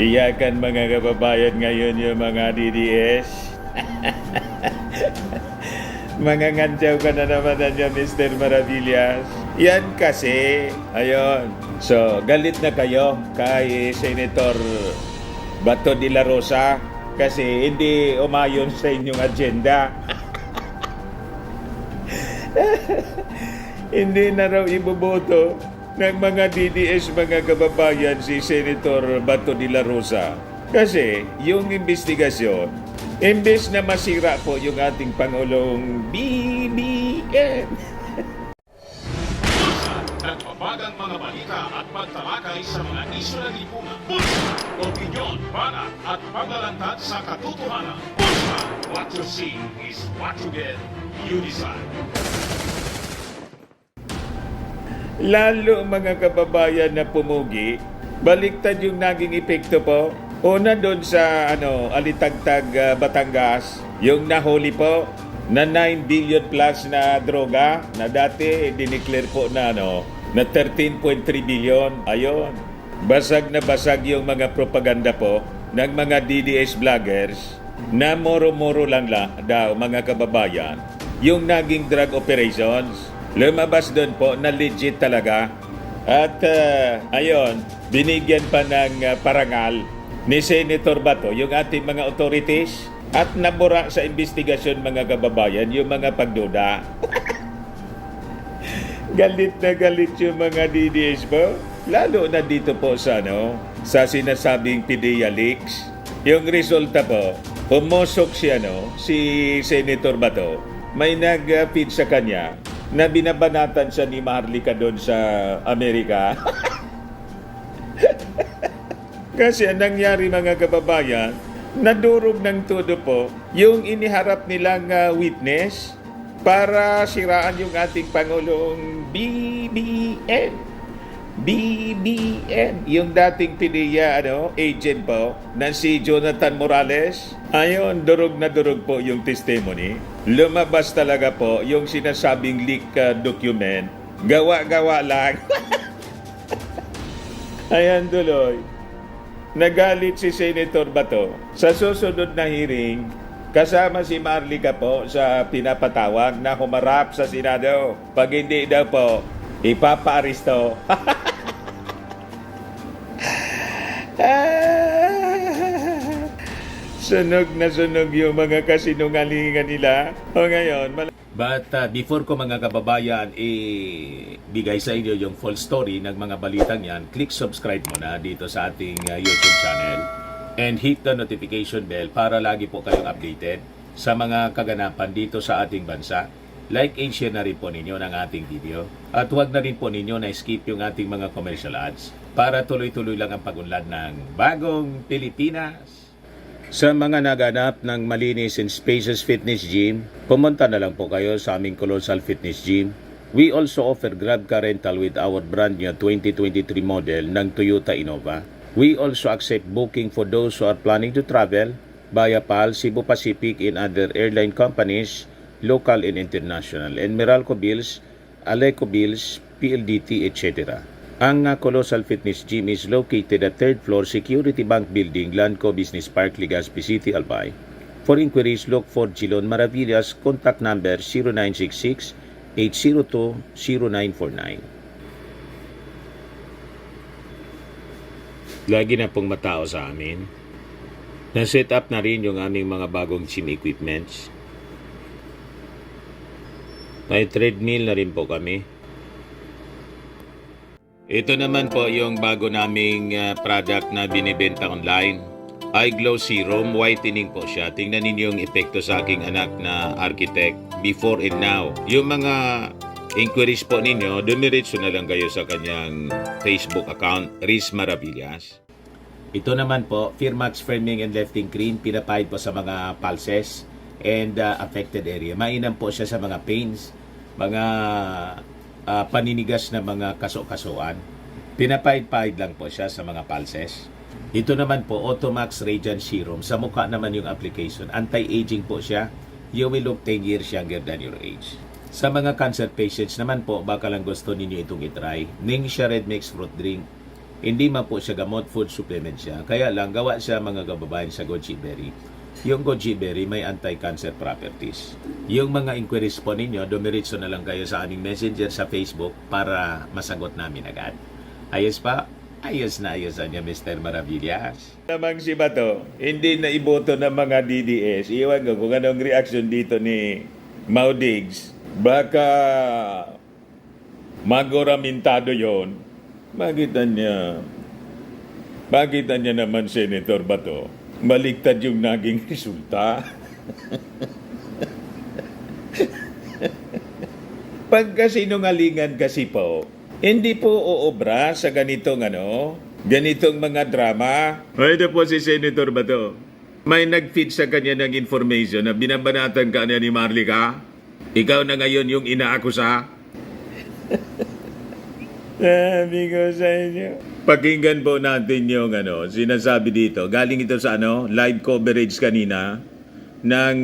Iyakan mga kababayan ngayon yung mga DDS. Mga ngantyaw ka na naman niya, Mr. Maravillas. Yan kasi, ayun. So, galit na kayo kay Senator Bato de la Rosa kasi hindi umayon sa inyong agenda. Hindi na raw iboboto ng mga DDS mga kababayan si Senator Bato de la Rosa. Kasi yung investigasyon, imbes na masira po yung ating Pangulong BBM. Nagbabagang mga balita at pagtalakay sa mga isyu ng lipunan. Pulsa, opinyon, banat at paglalantad sa katotohanan. Pulsa, what you see is what you get. You decide. Lalo mga kababayan na pumugi, baliktad yung naging epekto po. Una doon sa Alitagtag, Batangas, yung nahuli po na 9 billion plus na droga na dati dineclare po na na 13.3 billion. Ayon. Basag na basag yung mga propaganda po ng mga DDS vloggers na moro-moro lang daw mga kababayan yung naging drug operations. Lumabas doon po na legit talaga. At ayon, binigyan pa ng parangal ni Senator Bato yung ating mga authorities at nabura sa investigasyon mga kababayan yung mga pagduda. Galit na galit yung mga DDS po. Lalo na dito po sa sa sinasabing PDEA leaks. Yung resulta po, pumusok si Senator Bato. May nag-feed sa kanya na binabanatan siya ni Maharlika doon sa Amerika. Kasi ang nangyari mga kababayan, nadurog ng todo po yung iniharap nilang witness para siraan yung ating Pangulong BBM. BBM, yung dating PDEA agent po na si Jonathan Morales. Ayon, durog na durog po yung testimony. Lumabas talaga po yung sinasabing leak document. Gawa-gawa lang. Ayan tuloy. Nagalit si Senator Bato. Sa susunod na hearing, kasama si Marlica po sa pinapatawag na humarap sa Senado. Pag hindi daw po, ipapa-aristo. Sunog na sunog yung mga kasinungalingan nila. O ngayon, But before ko mga kababayan bigay sa inyo yung full story ng mga balitang yan, click subscribe muna dito sa ating YouTube channel and hit the notification bell para lagi po kayong updated sa mga kaganapan dito sa ating bansa. Like and share na rin po ninyo ng ating video. At huwag na rin po ninyo na skip yung ating mga commercial ads para tuloy-tuloy lang ang pag-unlad ng bagong Pilipinas. Sa mga naganap ng malinis and spacious fitness gym, pumunta na lang po kayo sa aming Colossal Fitness Gym. We also offer Grab car rental with our brand new 2023 model ng Toyota Innova. We also accept booking for those who are planning to travel via PAL, Cebu Pacific and other airline companies, local and international, and Meralco Bills, Aleco Bills, PLDT, etc. Ang Colossal Fitness Gym is located at 3rd floor Security Bank Building, Lanco Business Park, Legazpi City, Albay. For inquiries, look for Gilon Maravillas. Contact number 0966-802-0949. Lagi na pong matao sa amin. Na-set up na rin yung aming mga bagong gym equipments. May treadmill na rin po kami. Ito naman po yung bago naming product na binibenta online. Eye Glow Serum, whitening po siya. Tingnan ninyo yung epekto sa aking anak na architect before and now. Yung mga inquiries po ninyo, dumiretso na lang kayo sa kanyang Facebook account, Riz Maravillas. Ito naman po, Firmax Firming and Lifting Cream, pinapahid po sa mga pulses and affected area. Mainam po siya sa mga pains, mga paninigas na mga kaso-kasuan. Pinapahid-pahid lang po siya sa mga pulses. Ito naman po, Automax Radiant Serum. Sa mukha naman yung application. Anti-aging po siya. You will look 10 years younger than your age. Sa mga cancer patients naman po, baka lang gusto ninyo itong itry. Ningxia Red Mix Fruit Drink. Hindi man po siya gamot, food supplement siya. Kaya lang, gawa siya mga kababayan sa goji berry. Yung goji berry may anti-cancer properties. Yung mga inquiries po ninyo, dumiritso na lang kayo sa aming messenger sa Facebook para masagot namin agad. Ayos pa? Ayos na ayos niya, Mr. Maravillas. Namang si Bato, hindi na iboto ng mga DDS. Iwan ko kung anong reaction dito ni Maudigs. Baka magoramintado yon. Makita niya naman, Senator Bato, baliktad yung naging resulta. Pagkasinungalingan kasi po, hindi po uobra sa ganitong mga drama. Ay, ito po si Senator Bato. May nag-feed sa kanya ng information na binabanatan ka niya ni Marlica. Ikaw na ngayon yung inaakusa. Sabi ko sa inyo. Pakinggan po natin yung sinasabi dito. Galing ito sa live coverage kanina ng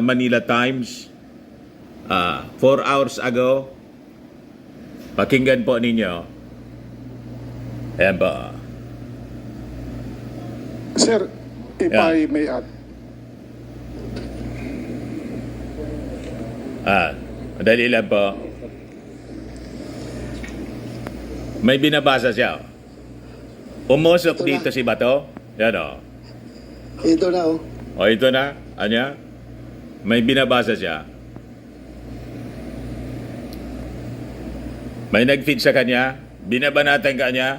Manila Times 4 hours ago. Pakinggan po ninyo. Ayan po. Sir, if Yeah. I may add. Madali lang po. May binabasa siya. Umusok Ito na. dito si Bato. Yan o. Ito na oh. O ito na. Anya? May binabasa siya. May nag-feed sa kanya. Binabanatan ka niya.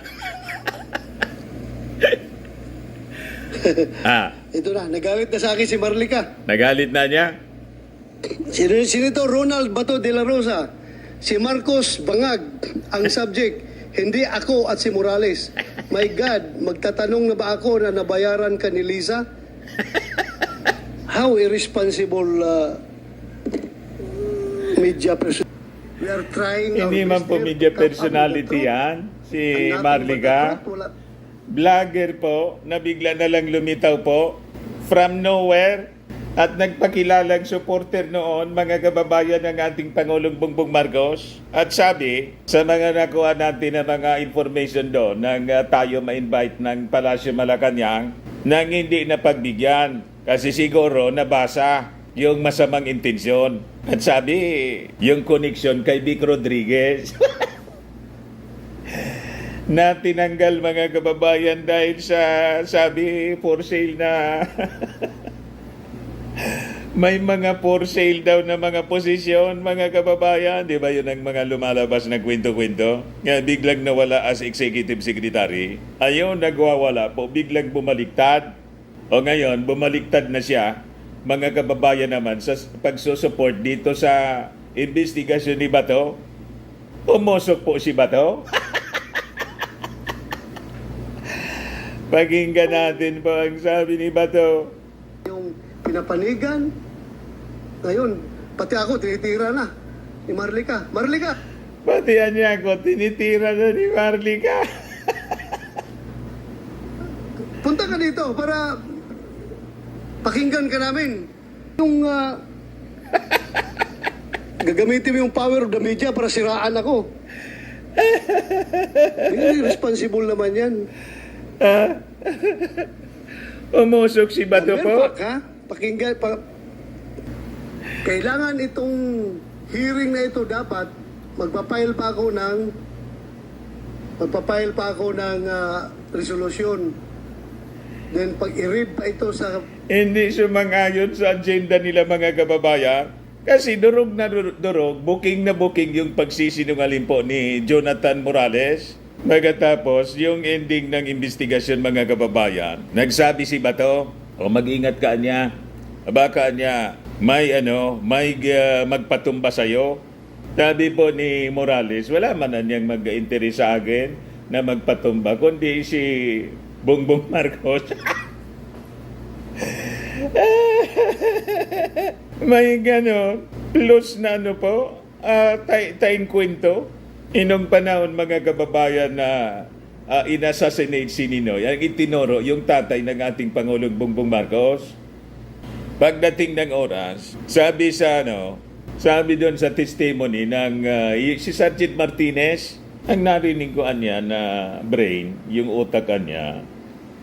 Ito na, nagalit na sa akin si Marlica. Nagalit na niya. Sinito Ronald Bato de la Rosa, si Marcos Bangag, ang subject, hindi ako at si Morales. My God, magtatanong na ba ako na nabayaran ka ni Lisa? How irresponsible media person. We are trying our Hindi man best po here media to come up with the personality truth. yan. Si And nothing but the Marlica. truth, wala. Vlogger po, na bigla na lang lumitaw po from nowhere at nagpakilalang supporter noon mga kababayan ng ating Pangulong Bongbong Marcos. At sabi, sa mga nakuha natin na mga information doon nang tayo ma-invite ng Palasyo Malacanang nang hindi napagbigyan kasi siguro nabasa yung masamang intensyon. At sabi, yung connection kay Vic Rodriguez na tinanggal mga kababayan dahil sa sabi for sale na may mga for sale daw na mga posisyon mga kababayan, di ba yun ang mga lumalabas na kwento-kwento? Nga biglang nawala as executive secretary. Ayun, nagwawala po, biglang bumaliktad. O ngayon, bumaliktad na siya, mga kababayan naman, sa pagsusupport dito sa investigasyon ni Bato. Umusok po si Bato. Pakinggan natin po ang sabi ni Bato. Yung pinapanigan, ngayon, pati ako tinitira na ni Marlica. Marlica, Pati niya ako, tinitira na ni Marlica. punta ka dito para pakinggan ka namin. Yung gagamitin mo yung power of the media para siraan ako. Hindi responsible naman yan. Umusok si Bato po. Pak, ha? Pakinggan, kailangan itong hearing na ito dapat magpapile pa ako ng resolusyon. Then pag i-read pa ito sa Hindi sumang-ayon sa agenda nila mga kababayan. Kasi durog na durog, booking na booking yung pagsisinungaling po ni Jonathan Morales. Pagkatapos, yung ending ng investigasyon mga kababayan, nagsabi si Bato, mag-ingat ka niya, baka niya may magpatumba sa'yo. Sabi po ni Morales, wala man na niyang mag-interest sa akin na magpatumba, kundi si Bongbong Marcos. May plus na po, tayong kwento. Inong panahon mga kababayan na inassassinate si Ninoy, ang itinuro yung tatay ng ating Pangulong Bongbong Marcos. Pagdating ng oras, sabi doon sa testimony ng si Sergeant Martinez, Ang narinig ko anya na brain, yung utak anya,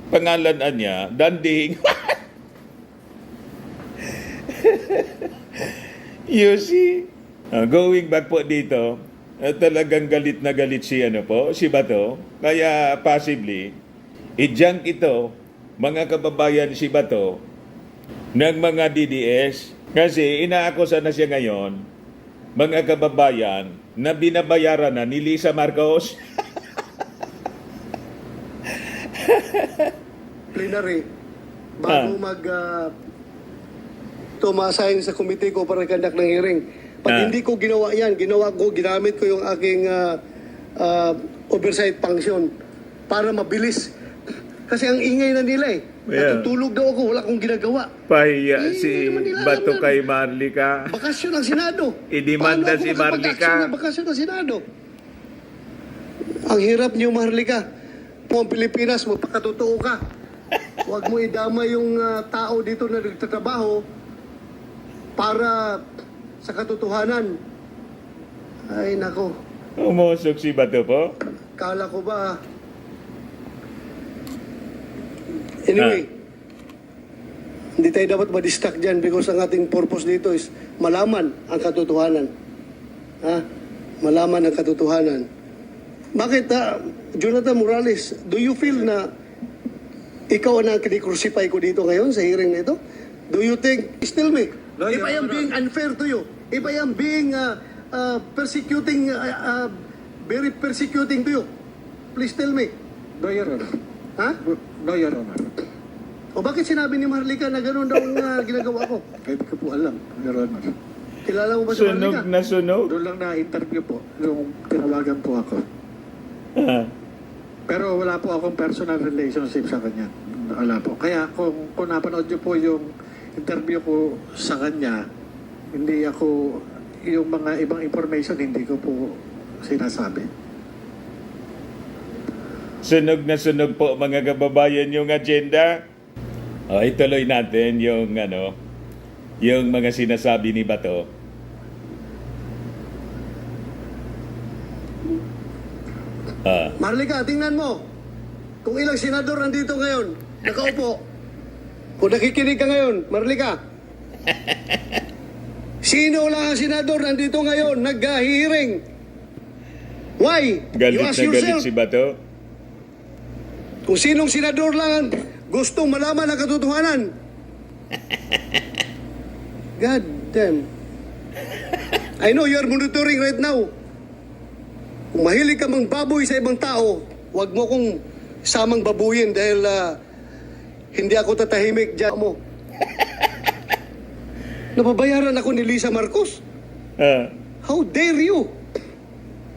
pangalan anya, Danding. You see? Going back po dito, talagang galit na galit si si Bato. Kaya possibly, i-junk ito, mga kababayan si Bato, ng mga DDS. Kasi inaakusa na siya ngayon, mga kababayan, na binabayaran na ni Lisa Marcos. Plenary, bago tumasahin sa komite ko para conduct ng hearing. Pag hindi ko ginawa yan, ginamit ko yung aking oversight function para mabilis. Kasi ang ingay na nila eh. Yeah. Natutulog daw ako, wala akong ginagawa. Pahiya hindi naman nila Bato alam yan. kay Marlica. Bakasyon ng Senado. Idemanda si Marlica. Bakasyon ng Senado. Ang hirap niyo, Marlica. Kung ang Pilipinas, magpakatotoo ka. Huwag mo idama yung tao dito na nagtatrabaho para sa katotohanan. Ay, nako. Umusok si Bato po. Kala ko ba... Anyway, hindi tayo dapat ma-distract dyan because ang ating purpose dito is malaman ang katotohanan. Ha? Malaman ang katotohanan. Bakit, Jonathan Morales, do you feel na ikaw ang kinikrucify ko dito ngayon sa hearing na ito? Do you think, still me, if I am being unfair to you, if I am being persecuting, very persecuting to you, please tell me. No, Your Honor. Ha? No, Your Honor. O bakit sinabi ni Marlica na gano'n daw ang ginagawa ko? Hindi ko po alam, Your Honor. Kilala mo ba si Sunog Marlica? na sunog. Doon lang na-interview po, nung tinawagan po ako. Pero wala po akong personal relationship sa kanya. Wala po. Kaya kung napanood niyo po yung interview ko sa kanya, hindi ako, yung mga ibang information, hindi ko po sinasabi. Sunog na sunog po mga kababayan yung agenda. O, ituloy natin yung yung mga sinasabi ni Bato. Marlica, tingnan mo. Kung ilang senador nandito ngayon, nakaupo. Kung nakikinig ka ngayon, Marlica. Sino lang ang senador nandito ngayon, nag-hearing? Why? Galit You na ask galit yourself. si Bato. Kung sinong senador lang ang gustong malaman ang katotohanan. God damn. I know you're monitoring right now. Kung mahilig ka mang baboy sa ibang tao, huwag mo kong samang babuyin dahil hindi ako tatahimik dyan mo. Nababayaran ako ni Lisa Marcos. How dare you?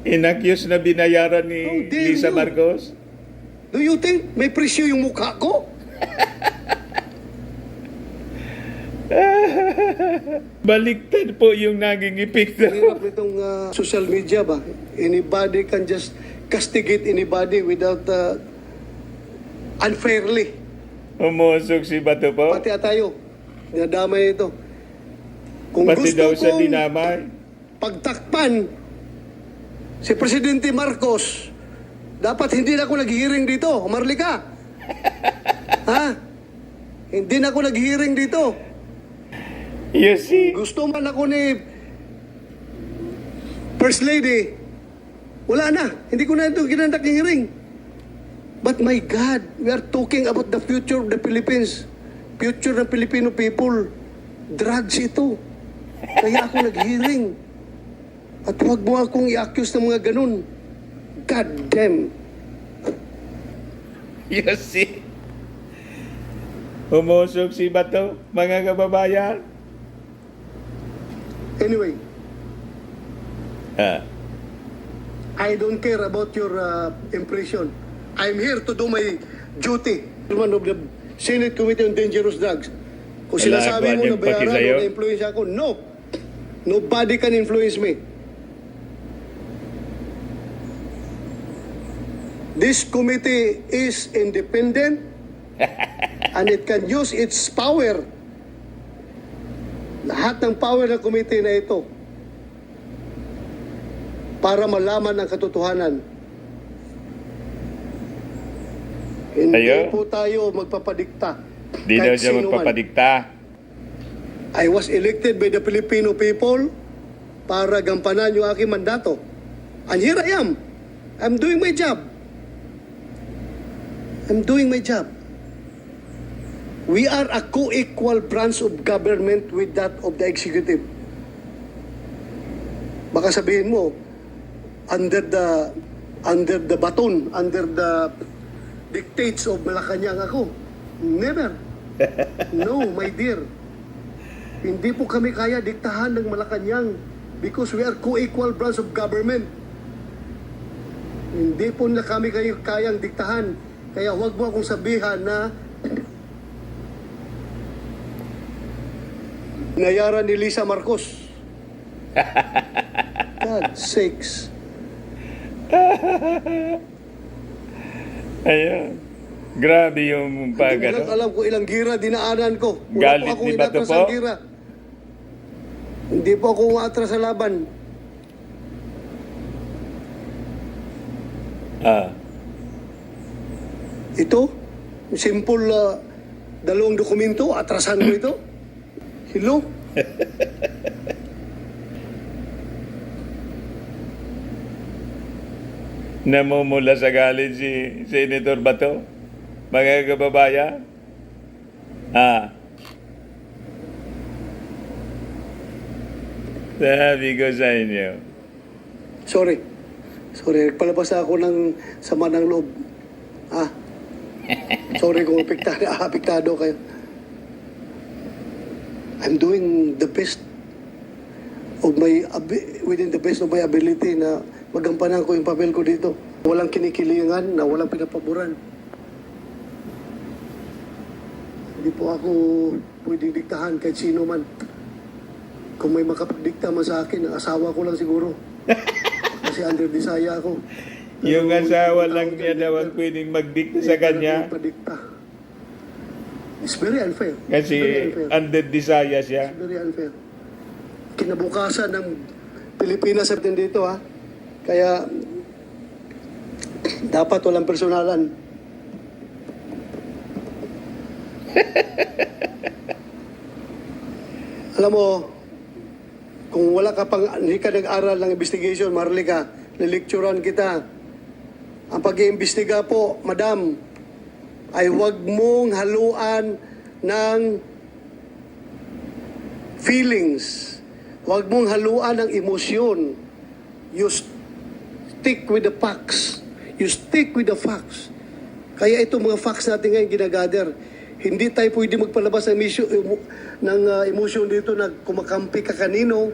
Inaccuse na binayaran ni How dare Lisa you? Marcos. Do you think may presyo yung mukha ko? Baliktad po yung naging epekto. Hirap itong social media ba? Anybody can just castigate anybody without unfairly. Umusok si Bato po. Pati tayo, dinadamay ito. Kung Pati gusto daw sa kong dinamay. pagtakpan si Presidente Marcos, dapat hindi na ako nag-hearing dito, Marlica. Ha? Hindi na ako nag-hearing dito. You see? Gusto man ako ni First Lady, wala na. Hindi ko na ito ginandak yung hearing. But my God, we are talking about the future of the Philippines. Future ng Filipino people. Drugs ito. Kaya ako nag-hearing. At huwag mo akong i-accuse ng mga ganun. God damn. You see? Umusok si Bato, mga kababayan. Anyway, Ah, I don't care about your impression. I'm here to do my duty. One of the Senate Committee on Dangerous Drugs. Kung Wala sinasabi ako mo na anyang paki bayaran sa'yo. o na-influence ako, no. Nobody can influence me. This committee is independent and it can use its power. Lahat ng power ng committee na ito para malaman ang katotohanan. Hindi Ayo. po tayo magpapadikta. Di daw Kahit siya sino man. magpapadikta. I was elected by the Filipino people para gampanan yung aking mandato. And here I am. I'm doing my job. I'm doing my job. We are a co-equal branch of government with that of the executive. Baka sabihin mo, under the baton, under the dictates of Malacanang ako. Never. No, my dear. Hindi po kami kaya diktahan ng Malacanang because we are co-equal branch of government. Hindi po na kami kayo kayang diktahan. Kaya huwag mo akong sabihan na nayaran ni Lisa Marcos. God sakes. Ayan. Grabe yung Hindi ko lang pag alam kung ilang gira dinaanan ko. Wala Galit po akong ni Bato inatras po? ng gira. Hindi po ako umatras sa laban. Ah. Ito, simple dalawang dokumento, atrasan ko ito. Hello? Namumula sa galit si Senator Bato. Mga kababayan. Ah. Sabi ko sa inyo. Sorry. Sorry, nagpalabas na ako ng sama ng loob. Ah. Sorry kung apektado kayo. I'm doing the best of within the best of my ability na magampanan ko yung papel ko dito. Walang kinikilingan, na walang pinapaboran. Hindi po ako pwedeng diktahan kahit sino man. Kung may makapagdikta man sa akin, ang asawa ko lang siguro. Kasi under desaya ako. Yung Pero asawa hindi lang ko niya tawag daw dikta. ang pwedeng magdikta Hindi sa ko kanya. padikta. It's very unfair. Kasi Very unfair. under desire siya. It's very unfair. Kinabukasan ng Pilipinas sa dito ha. Kaya dapat walang personalan. Alam mo, kung wala ka pang, hindi ka nag-aral ng investigation, Marlica, lilecturan kita. Ang pag-iimbestiga po, madam, ay huwag mong haluan ng feelings. Huwag mong haluan ng emosyon. You stick with the facts. You stick with the facts. Kaya itong mga facts natin ngayon ginagather. Hindi tayo pwede magpalabas ng emosyon dito na kumakampi ka kanino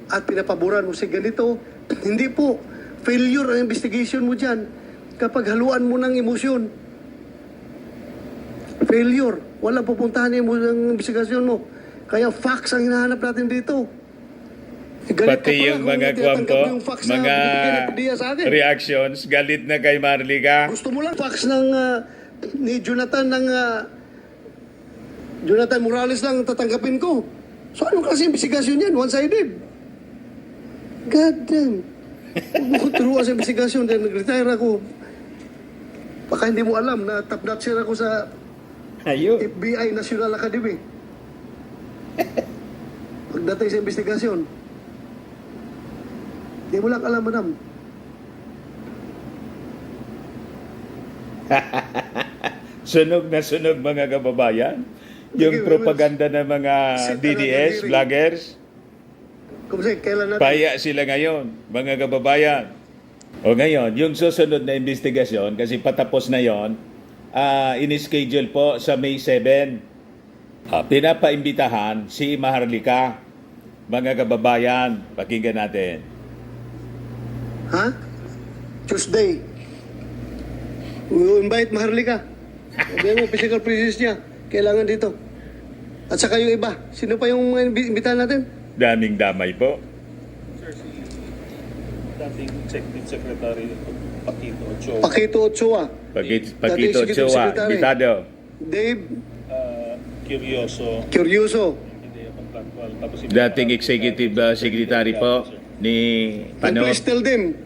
at pinapaboran mo si ganito. Hindi po. Failure ang investigation mo dyan kapag haluan mo ng emosyon. Failure. Walang pupuntahan ang investigasyon mo. Kaya facts ang hinahanap natin dito. Galit ka Pati pala yung kung mga tinatanggap kwampo, mo yung facts na mga binibigyan ng PDEA sa akin. reactions, galit na kay Marlica. Gusto mo lang facts ng ni Jonathan Jonathan Morales lang tatanggapin ko. So anong klase investigasyon yan? One-sided. God damn. Huwag mo ko turuan sa investigasyon dahil nag-retire ako. Baka hindi mo alam na top-notcher ako sa Ayun. FBI National Academy. Pagdating sa investigasyon. Hindi mo lang alam, madam. Sunog na sunog mga kababayan. Yung Sige, propaganda ng mga Sit DDS, around the vloggers, Kumsay, kailan natin? paya sila ngayon, mga kababayan. O ngayon, yung susunod na investigasyon, kasi patapos na yon, in-schedule po sa May 7. Pinapaimbitahan si Maharlika. Mga kababayan, pakinggan natin. Ha? Tuesday. We will invite Maharlika. Sabi mo, physical presence niya. Kailangan dito. At saka yung iba. Sino pa yung imbitahan natin? Daming damay po. Sir, si dating Executive Secretary Paquito Ochoa, Pakito Ochoa. Pakito Dating Executive Ochoa, Secretary. bitado. Dave Curioso, Curioso. hindi contractual. Tapos si Dating Executive Secretary po ni And Pano. please tell them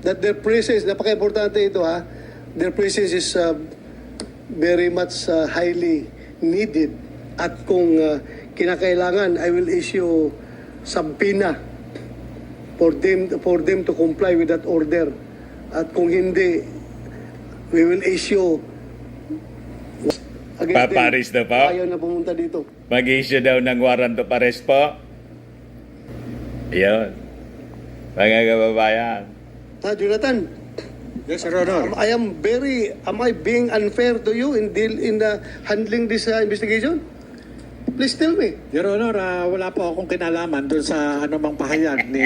that their presence, napaka-importante ito ha, their presence is very much highly needed at kung kinakailangan, I will issue subpoena for them to comply with that order. At kung hindi, we will issue against Paparis na them. po? Ayaw na pumunta dito. Mag-issue daw ng warrant of arrest po. Yun. Mga kababayan. Jonathan, Yes, Your Honor. am I being unfair to you in handling this investigation? Please tell me. Your Honor, wala po akong kinalaman doon sa anumang pahayag ni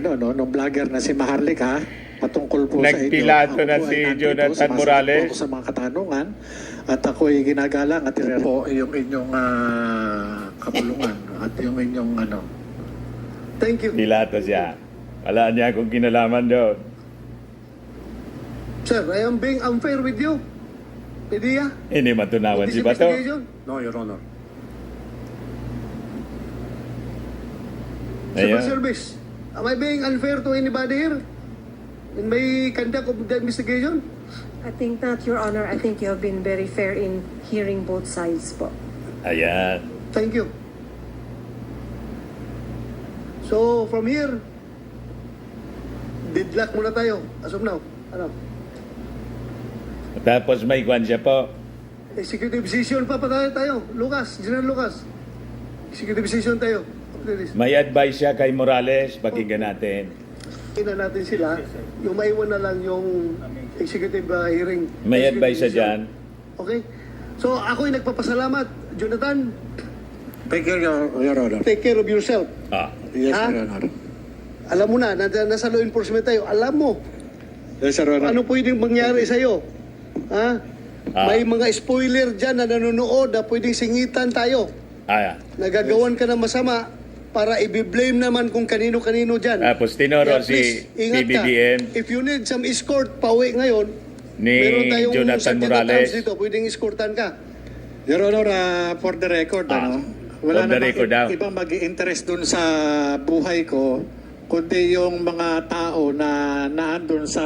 nung vlogger na si Maharlika patungkol po sa inyo. Nagpilato na Ako po si ay nandito, Jonathan sumasagot Morales. po ako sa mga katanungan at ako'y ginagalang at po yung inyong kapulungan at yung inyong Thank you. Pilato siya. Wala niya akong kinalaman doon. Sir, I am being unfair with you. Idea? Hindi matunawan si Bato. No, Your Honor. Civil Ayan. Service, am I being unfair to anybody here in my conduct of the investigation? I think not, Your Honor. I think you have been very fair in hearing both sides po. Ayan. Thank you. So, from here, deadlock muna tayo as of now. Tapos may kwan siya po. Executive decision pa tayo. General Lucas. Executive decision tayo. May advice siya kay Morales. Pakinggan natin. Ina natin sila, yung maiwan na lang yung executive hearing. May Executive advice siya decision. dyan. Okay? So, ako'y nagpapasalamat. Jonathan, Thank you, Your Honor. take care of yourself. Ah. Yes, Ha? Your Honor. Alam mo na, nasa law enforcement tayo. Alam mo, Yes, Your Honor. ano pwedeng mangyari sa'yo. Ha? Ah. May mga spoiler dyan na nanonood na pwedeng singitan tayo. Ah. Nagagawan ka ng masama para i-blame naman kung kanino-kanino dyan. Tapos tinuro Kaya si please, ingat ka. PBBM If you need some escort, pauwi ngayon. ni Meron tayong Jonathan Sergeant at Morales. Arms dito, pwedeng escortan ka. Your Honor, for the record, wala On the namang record daw. ibang mag-i-interest dun sa buhay ko, kundi yung mga tao na naandun sa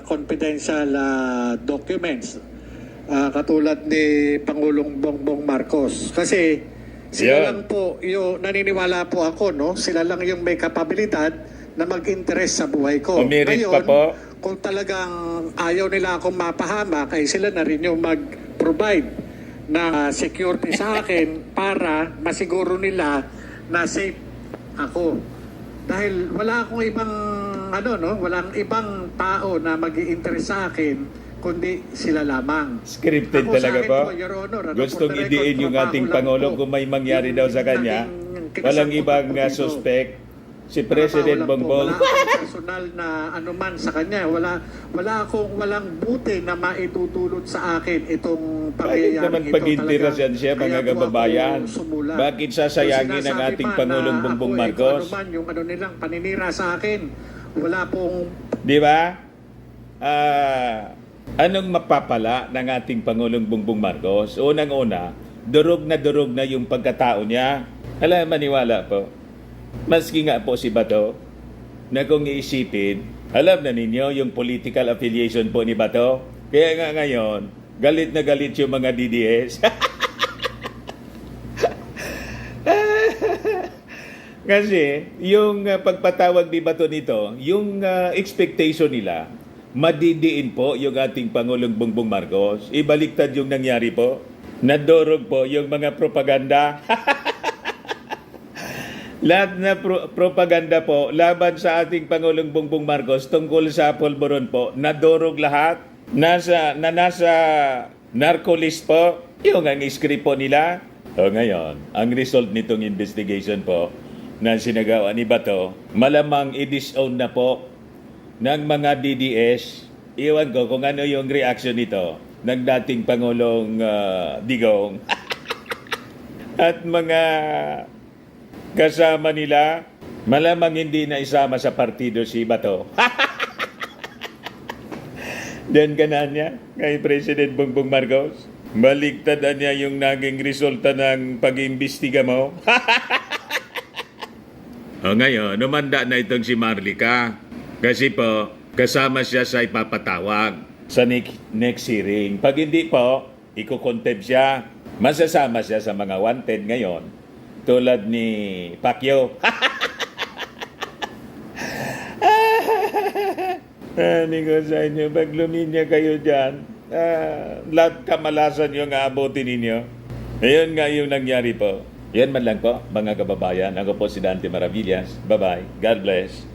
confidential documents. Katulad ni Pangulong Bongbong Marcos. Kasi sila Yan. lang po, naniniwala po ako, no? Sila lang yung may kapabilidad na mag-interest sa buhay ko. Umirit Ngayon, pa po. kung talagang ayaw nila akong mapahamak, ay sila na rin yung mag-provide na security sa akin para masiguro nila na safe ako. Dahil wala akong ibang walang ibang tao na mag-i-interest sa akin kundi sila lamang. Scripted Ako, sa talaga akin po. Your Honor, Gustong for the record, idiin yung trabaho ating lang Pangulo po. kung may mangyari daw sa kanya. Yung Walang naging ibang kinasangkutan ko dito. suspect. Si President Trabaho lang po. Bongbong. Wala akong personal na anuman sa kanya. Walang buti na maitutulot sa akin itong Bakit pangyayari naman ito. pag-interasyan siya, Kaya mga po ako kababayan? sumula. Bakit sasayangin Kung ang sinasabi ating pa Pangulong na Bongbong ako, Marcos? Ano man, yung nilang paninira sa akin, wala pong Di ba? Anong mapapala ng ating Pangulong Bongbong Marcos? Unang-una, durog na yung pagkatao niya. Alam, maniwala po. Maski nga po si Bato, na kung iisipin, alam na ninyo yung political affiliation po ni Bato. Kaya nga ngayon, galit na galit yung mga DDS. Kasi yung pagpatawag ni Bato nito, yung expectation nila, madidiin po yung ating Pangulong Bongbong Marcos. Ibaliktad yung nangyari po. Nadorog po yung mga propaganda. Lahat na propaganda po laban sa ating Pangulong Bongbong Marcos tungkol sa polboron po, nadorog lahat. Nasa narcolist po, yung ang script po nila. O ngayon, ang result nitong investigation po na sinagawa ni Bato, malamang i-disown na po ng mga DDS. Iwan ko kung ano yung reaction nito ng dating Pangulong Digong at mga kasama nila. Malamang hindi na isama sa partido si Bato. Diyan ka na niya kay President Bongbong Marcos. Baligtadan niya yung naging resulta ng pag-imbestiga mo. O ngayon, umanda na itong si Marlica. Kasi po, kasama siya sa ipapatawag sa next hearing. Pag hindi po, iko-contempt siya. Masasama siya sa mga wanted ngayon tulad ni Pacquiao. Ani ko sa inyo, pag luminya kayo dyan, lahat kamalasan yung aabotin ninyo. Ayun nga yung nangyari po. Yan man lang po, mga kababayan. Ako po si Dante Maravillas. Bye-bye. God bless.